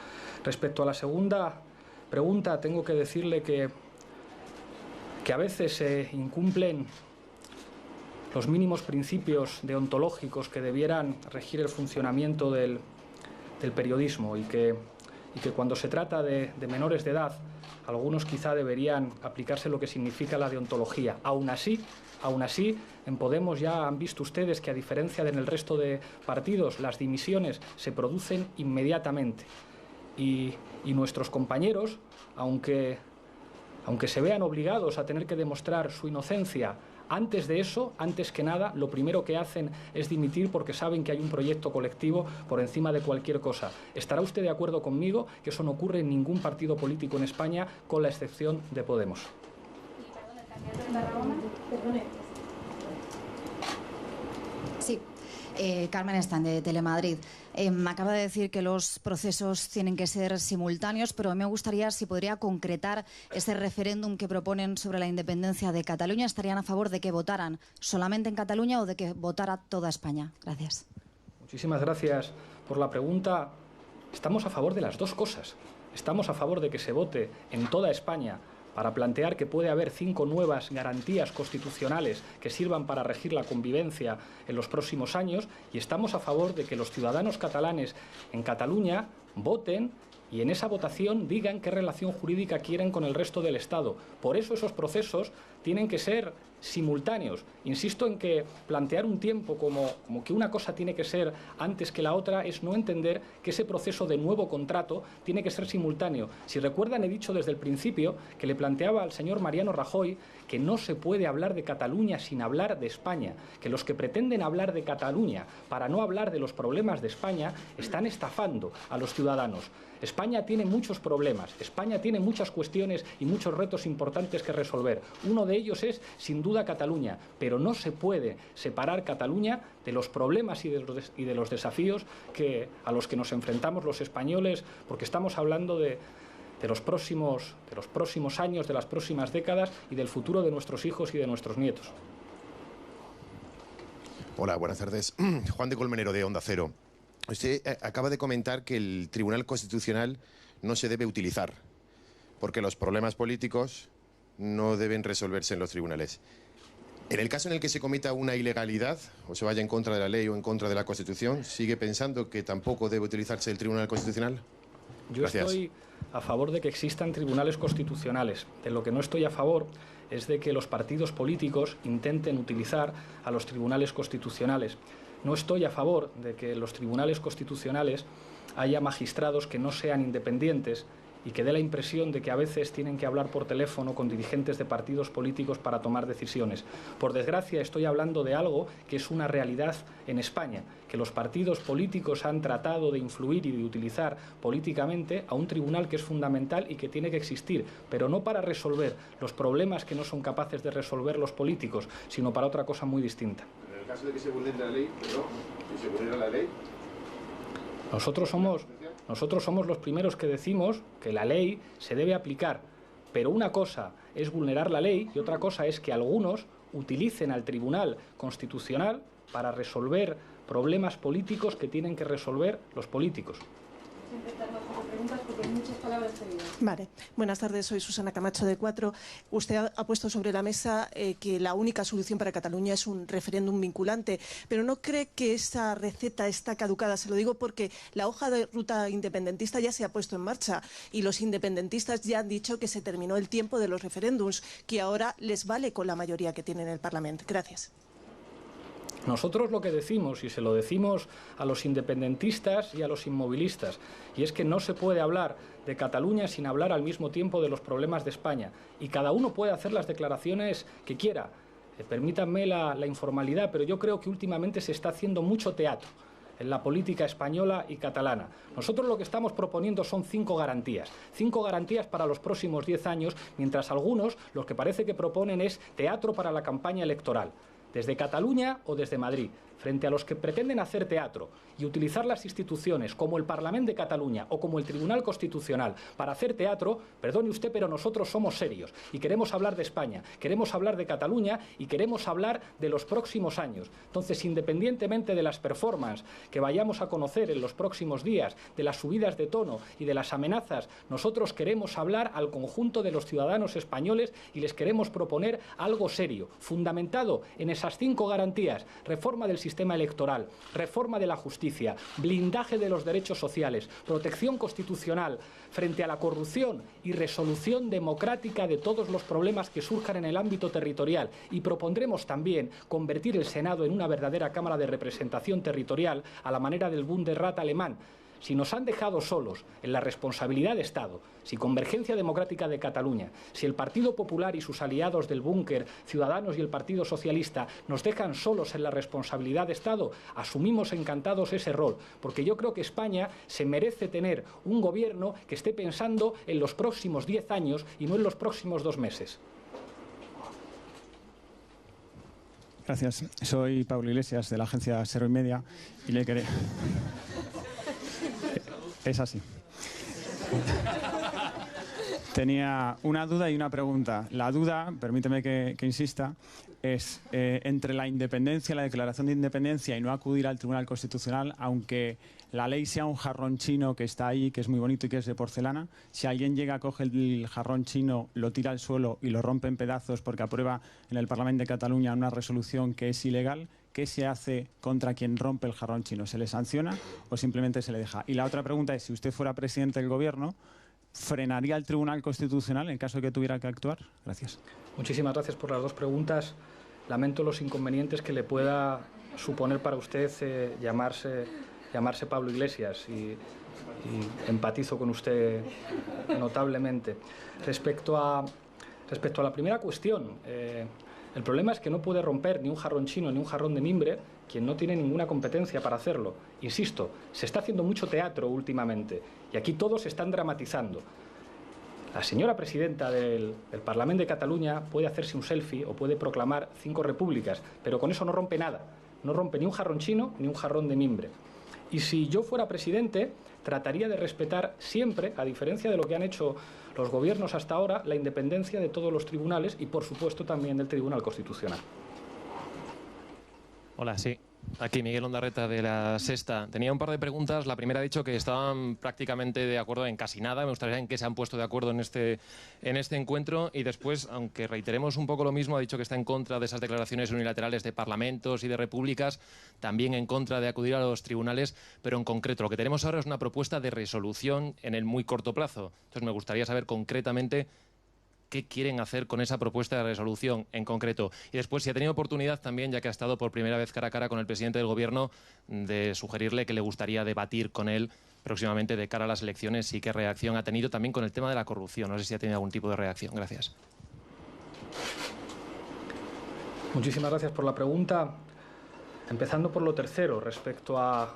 Respecto a la segunda pregunta, tengo que decirle que a veces se incumplen los mínimos principios deontológicos que debieran regir el funcionamiento del periodismo y que cuando se trata de menores de edad, algunos quizá deberían aplicarse lo que significa la deontología. Aún así, en Podemos ya han visto ustedes que, a diferencia de en el resto de partidos, las dimisiones se producen inmediatamente. Y nuestros compañeros, aunque se vean obligados a tener que demostrar su inocencia, antes de eso, antes que nada, lo primero que hacen es dimitir porque saben que hay un proyecto colectivo por encima de cualquier cosa. ¿Estará usted de acuerdo conmigo que eso no ocurre en ningún partido político en España, con la excepción de Podemos? Sí. Carmen Stan, de Telemadrid. Me acaba de decir que los procesos tienen que ser simultáneos, pero me gustaría si podría concretar ese referéndum que proponen sobre la independencia de Cataluña. ¿Estarían a favor de que votaran solamente en Cataluña o de que votara toda España? Gracias. Muchísimas gracias por la pregunta. Estamos a favor de las 2 cosas. Estamos a favor de que se vote en toda España para plantear que puede haber 5 nuevas garantías constitucionales que sirvan para regir la convivencia en los próximos años, y estamos a favor de que los ciudadanos catalanes en Cataluña voten y en esa votación digan qué relación jurídica quieren con el resto del Estado. Por eso esos procesos tienen que ser simultáneos. Insisto en que plantear un tiempo como que una cosa tiene que ser antes que la otra es no entender que ese proceso de nuevo contrato tiene que ser simultáneo. Si recuerdan, he dicho desde el principio que le planteaba al señor Mariano Rajoy que no se puede hablar de Cataluña sin hablar de España, que los que pretenden hablar de Cataluña para no hablar de los problemas de España están estafando a los ciudadanos. España tiene muchos problemas, España tiene muchas cuestiones y muchos retos importantes que resolver. Uno de ellos es, sin duda, Cataluña, pero no se puede separar Cataluña de los problemas y de los desafíos a los que nos enfrentamos los españoles, porque estamos hablando de los próximos años, de las próximas décadas y del futuro de nuestros hijos y de nuestros nietos. Hola, buenas tardes. Juan de Colmenero, de Onda Cero. Usted acaba de comentar que el Tribunal Constitucional no se debe utilizar, porque los problemas políticos no deben resolverse en los tribunales. En el caso en el que se cometa una ilegalidad, o se vaya en contra de la ley o en contra de la Constitución, ¿sigue pensando que tampoco debe utilizarse el Tribunal Constitucional? Gracias. Estoy a favor de que existan tribunales constitucionales. De lo que no estoy a favor es de que los partidos políticos intenten utilizar a los tribunales constitucionales. No estoy a favor de que en los tribunales constitucionales haya magistrados que no sean independientes y que dé la impresión de que a veces tienen que hablar por teléfono con dirigentes de partidos políticos para tomar decisiones. Por desgracia, estoy hablando de algo que es una realidad en España, que los partidos políticos han tratado de influir y de utilizar políticamente a un tribunal que es fundamental y que tiene que existir, pero no para resolver los problemas que no son capaces de resolver los políticos, sino para otra cosa muy distinta. En el caso de que se vulnere la ley, si se vulnera la ley... Nosotros somos los primeros que decimos que la ley se debe aplicar, pero una cosa es vulnerar la ley y otra cosa es que algunos utilicen al Tribunal Constitucional para resolver problemas políticos que tienen que resolver los políticos. Vale. Buenas tardes, soy Susana Camacho de Cuatro. Usted ha puesto sobre la mesa que la única solución para Cataluña es un referéndum vinculante, pero ¿no cree que esa receta está caducada? Se lo digo porque la hoja de ruta independentista ya se ha puesto en marcha y los independentistas ya han dicho que se terminó el tiempo de los referéndums, que ahora les vale con la mayoría que tienen en el Parlamento. Gracias. Nosotros lo que decimos, y se lo decimos a los independentistas y a los inmovilistas, y es que no se puede hablar de Cataluña sin hablar al mismo tiempo de los problemas de España. Y cada uno puede hacer las declaraciones que quiera. Permítanme la informalidad, pero yo creo que últimamente se está haciendo mucho teatro en la política española y catalana. Nosotros lo que estamos proponiendo son 5 garantías. 5 garantías para los próximos 10 años, mientras algunos lo que parece que proponen es teatro para la campaña electoral. Desde Cataluña o desde Madrid, frente a los que pretenden hacer teatro y utilizar las instituciones como el Parlamento de Cataluña o como el Tribunal Constitucional para hacer teatro, perdone usted, pero nosotros somos serios y queremos hablar de España, queremos hablar de Cataluña y queremos hablar de los próximos años. Entonces, independientemente de las performances que vayamos a conocer en los próximos días, de las subidas de tono y de las amenazas, nosotros queremos hablar al conjunto de los ciudadanos españoles y les queremos proponer algo serio, fundamentado en esas 5 garantías: reforma del sistema electoral, reforma de la justicia, blindaje de los derechos sociales, protección constitucional frente a la corrupción y resolución democrática de todos los problemas que surjan en el ámbito territorial. Y propondremos también convertir el Senado en una verdadera Cámara de Representación Territorial a la manera del Bundesrat alemán. Si nos han dejado solos en la responsabilidad de Estado, si Convergencia Democrática de Cataluña, si el Partido Popular y sus aliados del búnker, Ciudadanos y el Partido Socialista, nos dejan solos en la responsabilidad de Estado, asumimos encantados ese rol, porque yo creo que España se merece tener un gobierno que esté pensando en los próximos 10 años y no en los próximos 2 meses. Gracias. Soy Pablo Iglesias, de la agencia Sero y Media, y le quería... Es así. Tenía una duda y una pregunta. La duda, permíteme que insista, es entre la independencia, la declaración de independencia y no acudir al Tribunal Constitucional, aunque la ley sea un jarrón chino que está ahí, que es muy bonito y que es de porcelana. Si alguien llega, coge el jarrón chino, lo tira al suelo y lo rompe en pedazos porque aprueba en el Parlamento de Cataluña una resolución que es ilegal, ¿qué se hace contra quien rompe el jarrón chino? ¿Se le sanciona o simplemente se le deja? Y la otra pregunta es, si usted fuera presidente del Gobierno, ¿frenaría el Tribunal Constitucional en caso de que tuviera que actuar? Gracias. Muchísimas gracias por las 2 preguntas. Lamento los inconvenientes que le pueda suponer para usted llamarse Pablo Iglesias y empatizo con usted notablemente. Respecto a la primera cuestión, el problema es que no puede romper ni un jarrón chino ni un jarrón de mimbre quien no tiene ninguna competencia para hacerlo. Insisto, se está haciendo mucho teatro últimamente y aquí todos están dramatizando. La señora presidenta del Parlamento de Cataluña puede hacerse un selfie o puede proclamar 5 repúblicas, pero con eso no rompe nada. No rompe ni un jarrón chino ni un jarrón de mimbre. Y si yo fuera presidente, trataría de respetar siempre, a diferencia de lo que han hecho los gobiernos hasta ahora, la independencia de todos los tribunales y, por supuesto, también del Tribunal Constitucional. Hola, sí. Aquí Miguel Ondarreta de La Sexta. Tenía un par de preguntas. La primera ha dicho que estaban prácticamente de acuerdo en casi nada. Me gustaría saber en qué se han puesto de acuerdo en este encuentro. Y después, aunque reiteremos un poco lo mismo, ha dicho que está en contra de esas declaraciones unilaterales de parlamentos y de repúblicas, también en contra de acudir a los tribunales, pero en concreto lo que tenemos ahora es una propuesta de resolución en el muy corto plazo. Entonces me gustaría saber concretamente qué quieren hacer con esa propuesta de resolución en concreto. Y después, si ha tenido oportunidad también, ya que ha estado por primera vez cara a cara con el presidente del Gobierno, de sugerirle que le gustaría debatir con él próximamente de cara a las elecciones y qué reacción ha tenido también con el tema de la corrupción. No sé si ha tenido algún tipo de reacción. Gracias. Muchísimas gracias por la pregunta. Empezando por lo tercero, respecto a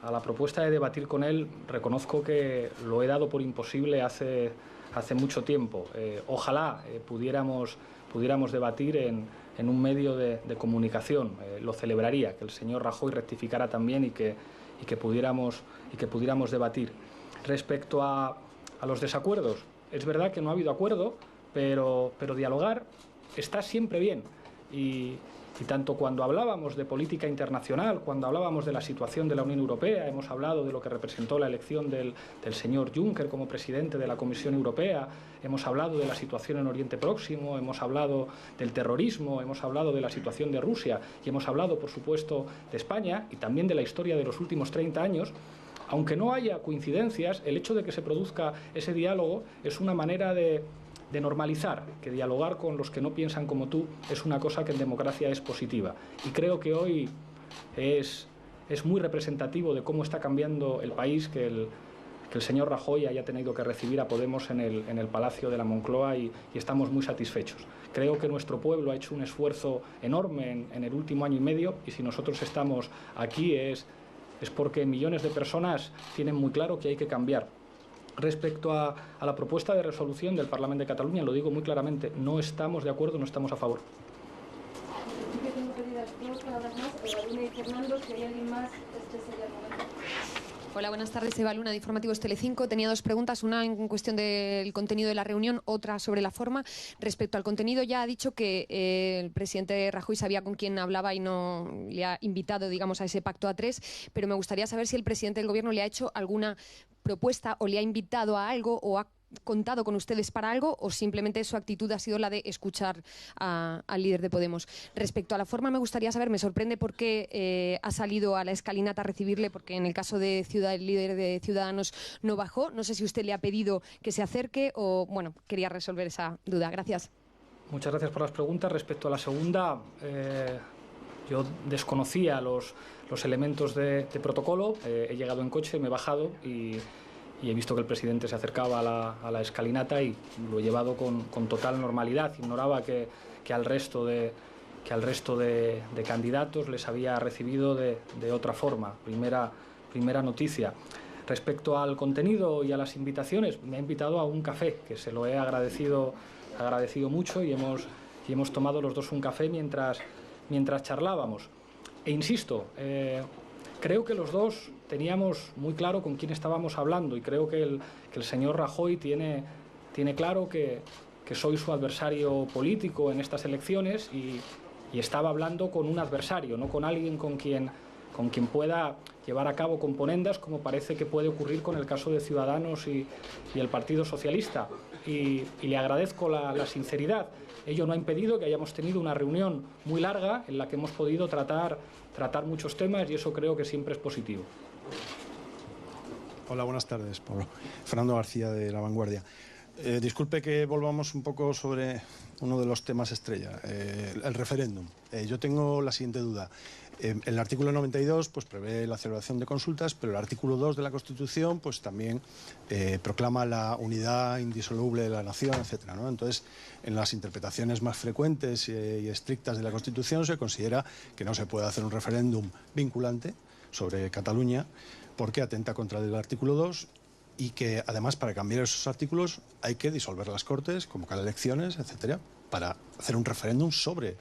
la propuesta de debatir con él, reconozco que lo he dado por imposible hace mucho tiempo. Ojalá pudiéramos debatir en un medio de comunicación. Lo celebraría, que el señor Rajoy rectificara también y que pudiéramos debatir. Respecto a los desacuerdos, es verdad que no ha habido acuerdo, pero dialogar está siempre bien. Y tanto cuando hablábamos de política internacional, cuando hablábamos de la situación de la Unión Europea, hemos hablado de lo que representó la elección del señor Juncker como presidente de la Comisión Europea, hemos hablado de la situación en Oriente Próximo, hemos hablado del terrorismo, hemos hablado de la situación de Rusia y hemos hablado, por supuesto, de España y también de la historia de los últimos 30 años. Aunque no haya coincidencias, el hecho de que se produzca ese diálogo es una manera de normalizar, que dialogar con los que no piensan como tú es una cosa que en democracia es positiva. Y creo que hoy es muy representativo de cómo está cambiando el país que el señor Rajoy haya tenido que recibir a Podemos en el Palacio de la Moncloa y estamos muy satisfechos. Creo que nuestro pueblo ha hecho un esfuerzo enorme en el último año y medio y si nosotros estamos aquí es porque millones de personas tienen muy claro que hay que cambiar. Respecto a la propuesta de resolución del Parlamento de Cataluña, lo digo muy claramente, no estamos de acuerdo, no estamos a favor. Hola, buenas tardes. Eva Luna, de Informativos Telecinco. Tenía dos preguntas, una en cuestión del contenido de la reunión, otra sobre la forma. Respecto al contenido, ya ha dicho que el presidente Rajoy sabía con quién hablaba y no le ha invitado, digamos, a ese pacto a tres, pero me gustaría saber si el presidente del Gobierno le ha hecho alguna propuesta o le ha invitado a algo o ha contado con ustedes para algo o simplemente su actitud ha sido la de escuchar al líder de Podemos. Respecto a la forma, me gustaría saber, me sorprende por qué ha salido a la escalinata a recibirle, porque en el caso de el líder de Ciudadanos no bajó. No sé si usted le ha pedido que se acerque o, bueno, quería resolver esa duda. Gracias. Muchas gracias por las preguntas. Respecto a la segunda, yo desconocía los elementos de protocolo. He llegado en coche, me he bajado y he visto que el presidente se acercaba a la escalinata y lo he llevado con total normalidad. Ignoraba que al resto de candidatos les había recibido de otra forma. Primera noticia. Respecto al contenido y a las invitaciones, me ha invitado a un café, que se lo he agradecido mucho y hemos tomado los dos un café mientras charlábamos. E insisto, creo que los dos teníamos muy claro con quién estábamos hablando y creo que el señor Rajoy tiene claro que soy su adversario político en estas elecciones y estaba hablando con un adversario, no con alguien con quien pueda llevar a cabo componendas, como parece que puede ocurrir con el caso de Ciudadanos y el Partido Socialista. Y le agradezco la sinceridad. Ello no ha impedido que hayamos tenido una reunión muy larga en la que hemos podido tratar muchos temas y eso creo que siempre es positivo. Hola, buenas tardes, Pablo. Fernando García, de La Vanguardia. Disculpe que volvamos un poco sobre uno de los temas estrella, el referéndum. Yo tengo la siguiente duda. El artículo 92 pues, prevé la celebración de consultas, pero el artículo 2 de la Constitución pues, también proclama la unidad indisoluble de la nación, etcétera, ¿no? Entonces, en las interpretaciones más frecuentes y estrictas de la Constitución se considera que no se puede hacer un referéndum vinculante sobre Cataluña porque atenta contra el artículo 2 y que, además, para cambiar esos artículos hay que disolver las Cortes, convocar elecciones, etcétera, para hacer un referéndum sobre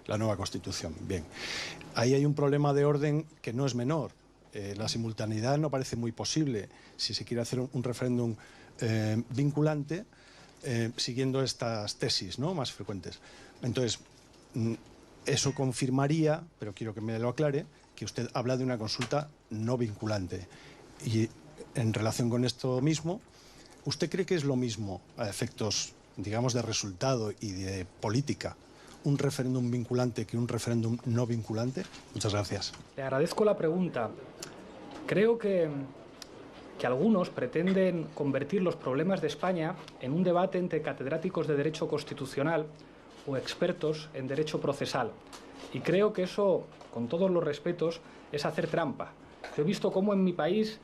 la nueva Constitución. Bien, ahí hay un problema de orden que no es menor. La simultaneidad no parece muy posible si se quiere hacer un referéndum vinculante siguiendo estas tesis, ¿no?, más frecuentes. Entonces, eso confirmaría, pero quiero que me lo aclare, que usted habla de una consulta no vinculante. Y en relación con esto mismo, ¿usted cree que es lo mismo a efectos, digamos, de resultado y de política un referéndum vinculante que un referéndum no vinculante? Muchas gracias. Le agradezco la pregunta. Creo que algunos pretenden convertir los problemas de España en un debate entre catedráticos de Derecho Constitucional o expertos en Derecho Procesal. Y creo que eso, con todos los respetos, es hacer trampa. Yo he visto cómo en mi país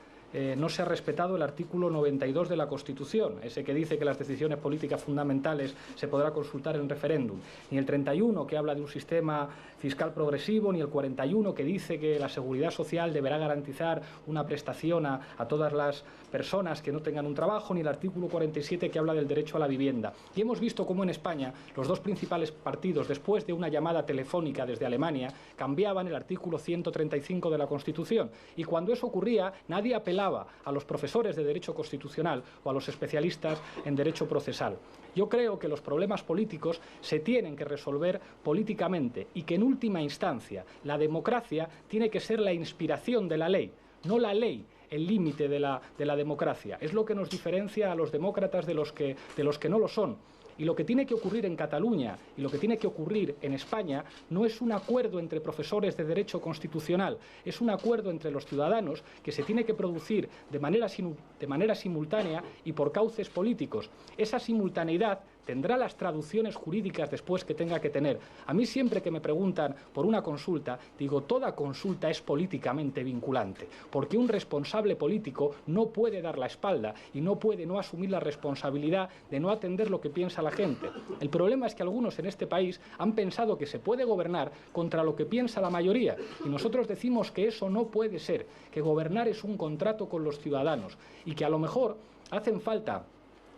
no se ha respetado el artículo 92 de la Constitución, ese que dice que las decisiones políticas fundamentales se podrá consultar en referéndum, ni el 31 que habla de un sistema fiscal progresivo, ni el 41 que dice que la seguridad social deberá garantizar una prestación a todas las personas que no tengan un trabajo, ni el artículo 47 que habla del derecho a la vivienda. Y hemos visto cómo en España los dos principales partidos, después de una llamada telefónica desde Alemania, cambiaban el artículo 135 de la Constitución. Y cuando eso ocurría, nadie apelaba a los profesores de Derecho Constitucional o a los especialistas en Derecho Procesal. Yo creo que los problemas políticos se tienen que resolver políticamente y que en última instancia la democracia tiene que ser la inspiración de la ley, no la ley el límite de la democracia. Es lo que nos diferencia a los demócratas de los que no lo son. Y lo que tiene que ocurrir en Cataluña y lo que tiene que ocurrir en España no es un acuerdo entre profesores de Derecho Constitucional, es un acuerdo entre los ciudadanos que se tiene que producir de manera simultánea y por cauces políticos. Esa simultaneidad tendrá las traducciones jurídicas después que tenga que tener. A mí siempre que me preguntan por una consulta, digo, toda consulta es políticamente vinculante, porque un responsable político no puede dar la espalda y no puede no asumir la responsabilidad de no atender lo que piensa la gente. El problema es que algunos en este país han pensado que se puede gobernar contra lo que piensa la mayoría, y nosotros decimos que eso no puede ser, que gobernar es un contrato con los ciudadanos y que a lo mejor hacen falta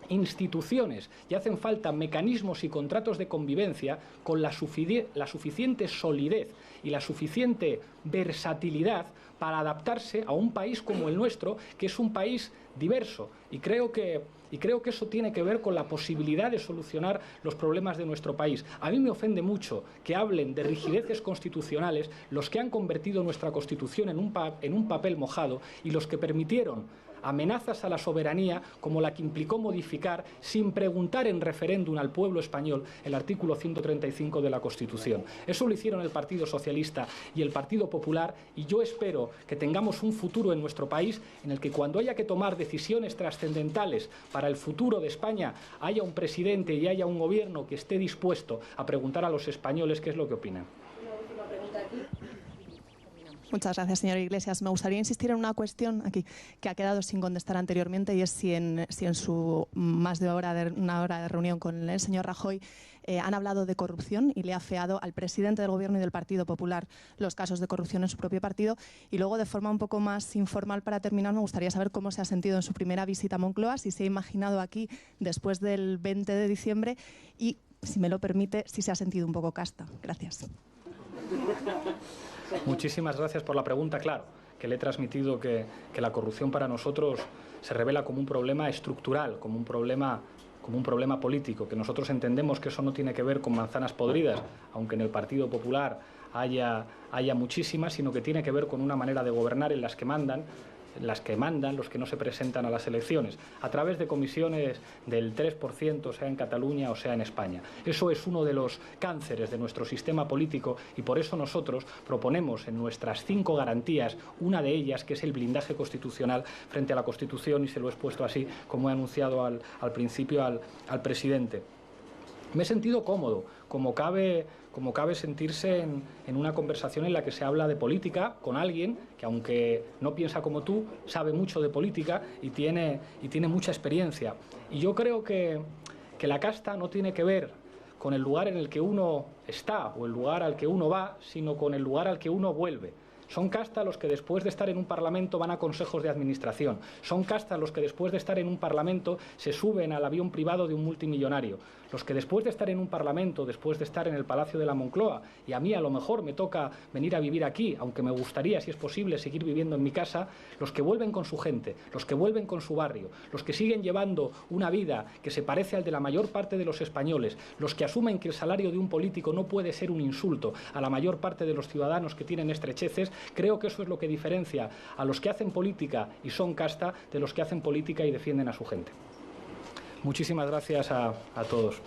instituciones y hacen falta mecanismos y contratos de convivencia con la suficiente solidez y la suficiente versatilidad para adaptarse a un país como el nuestro, que es un país diverso. Y creo que eso tiene que ver con la posibilidad de solucionar los problemas de nuestro país. A mí me ofende mucho que hablen de rigideces constitucionales los que han convertido nuestra Constitución en un papel mojado y los que permitieron amenazas a la soberanía como la que implicó modificar sin preguntar en referéndum al pueblo español el artículo 135 de la Constitución. Eso lo hicieron el Partido Socialista y el Partido Popular, y yo espero que tengamos un futuro en nuestro país en el que cuando haya que tomar decisiones trascendentales para el futuro de España haya un presidente y haya un gobierno que esté dispuesto a preguntar a los españoles qué es lo que opinan. Muchas gracias, señor Iglesias. Me gustaría insistir en una cuestión aquí que ha quedado sin contestar anteriormente, y es si en su más de una hora de reunión con el señor Rajoy han hablado de corrupción y le ha afeado al presidente del Gobierno y del Partido Popular los casos de corrupción en su propio partido. Y luego, de forma un poco más informal, para terminar, me gustaría saber cómo se ha sentido en su primera visita a Moncloa, si se ha imaginado aquí después del 20 de diciembre y, si me lo permite, si se ha sentido un poco casta. Gracias. Muchísimas gracias por la pregunta. Claro, que le he transmitido que la corrupción para nosotros se revela como un problema estructural, como un problema político, que nosotros entendemos que eso no tiene que ver con manzanas podridas, aunque en el Partido Popular haya muchísimas, sino que tiene que ver con una manera de gobernar en las que mandan los que no se presentan a las elecciones, a través de comisiones del 3%, sea en Cataluña o sea en España. Eso es uno de los cánceres de nuestro sistema político, y por eso nosotros proponemos en nuestras 5 garantías una de ellas, que es el blindaje constitucional frente a la Constitución, y se lo he expuesto así como he anunciado al principio al presidente. Me he sentido cómodo, como cabe sentirse en una conversación en la que se habla de política con alguien que, aunque no piensa como tú, sabe mucho de política y tiene mucha experiencia. Y yo creo que la casta no tiene que ver con el lugar en el que uno está o el lugar al que uno va, sino con el lugar al que uno vuelve. Son casta los que después de estar en un parlamento van a consejos de administración. Son casta los que después de estar en un parlamento se suben al avión privado de un multimillonario. Los que después de estar en un parlamento, después de estar en el Palacio de la Moncloa, y a mí a lo mejor me toca venir a vivir aquí, aunque me gustaría, si es posible, seguir viviendo en mi casa, los que vuelven con su gente, los que vuelven con su barrio, los que siguen llevando una vida que se parece al de la mayor parte de los españoles, los que asumen que el salario de un político no puede ser un insulto a la mayor parte de los ciudadanos que tienen estrecheces, creo que eso es lo que diferencia a los que hacen política y son casta de los que hacen política y defienden a su gente. Muchísimas gracias a todos.